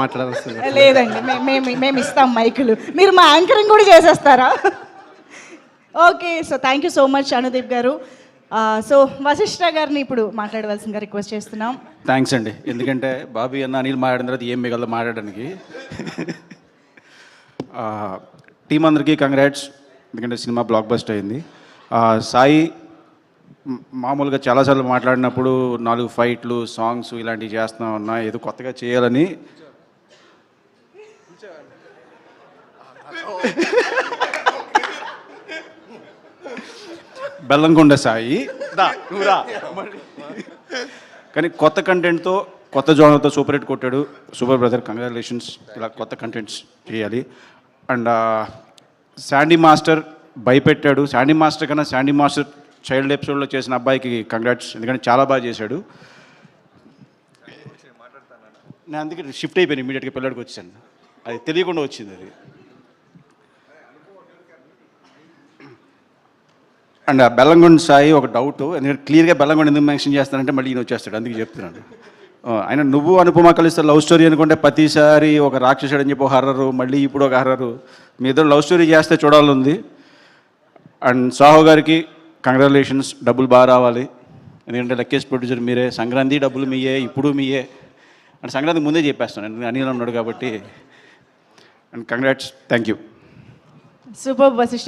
మాట్లాడాల్సింది. లేదండి, మేము ఇస్తాం మైకులు. మీరు మా యాంకరింగ్ కూడా చేసేస్తారా? Okay, so thank you so much Anudeep garu. So Vashishtha గారిని ఇప్పుడు మాట్లాడవలసిందిగా రిక్వెస్ట్ చేస్తున్నాం. థ్యాంక్స్ అండి, ఎందుకంటే బాబీ అన్న అనిల్ మాట్లాడిన తర్వాత ఏం మిగలదు మాట్లాడడానికి. టీం అందరికీ కంగ్రాట్స్, ఎందుకంటే సినిమా బ్లాక్ బస్టర్ అయింది. సాయి మామూలుగా చాలాసార్లు మాట్లాడినప్పుడు 4 ఫైట్లు, సాంగ్స్ ఇలాంటివి చేస్తున్నా ఉన్నా, ఏదో కొత్తగా చేయాలని. బెల్లంకొండ సాయి కానీ కొత్త కంటెంట్తో, కొత్త జోనర్తో సూపర్ హిట్ కొట్టాడు. Super brother, congratulations. ఇలా కొత్త కంటెంట్స్ చేయాలి. అండ్ శాండీ మాస్టర్ భయపెట్టాడు. శాండీ మాస్టర్ కన్నా శాండీ మాస్టర్ చైల్డ్ ఎపిసోడ్లో చేసిన అబ్బాయికి కంగ్రాట్స్, ఎందుకంటే చాలా బాగా చేశాడు. నేను అందుకే షిఫ్ట్ అయిపోయాను, ఇమీడియట్గా పిల్లడికి వచ్చాను. అది తెలియకుండా వచ్చింది అది. అండ్ బెల్లంకొండ సాయి ఒక డౌట్, ఎందుకంటే క్లియర్గా బెల్లంకొండ ఎందుకు మెన్షన్ చేస్తానంటే మళ్ళీ ఈయన వచ్చేస్తాడు, అందుకే చెప్తున్నాను. ఆయన నువ్వు అనుపమ కలిస్తే లవ్ స్టోరీ అనుకుంటే ప్రతిసారి ఒక రాక్షసుడు అని చెప్పి ఒక హర్రరు, మళ్ళీ ఇప్పుడు ఒక హర్రరు. మీ ఇద్దరు లవ్ స్టోరీ చేస్తే చూడాలని. అండ్ సాహో గారికి కంగ్రాచులేషన్స్, డబ్బులు బాగా రావాలి, ఎందుకంటే లక్కీస్ట్ ప్రొడ్యూసర్ మీరే. సంక్రాంతి డబ్బులు మీయే, ఇప్పుడు మీయే. అండ్ సంక్రాంతి ముందే చెప్పేస్తాను, అనిల్ ఉన్నాడు కాబట్టి. And congrats, thank you. Super Vashishtha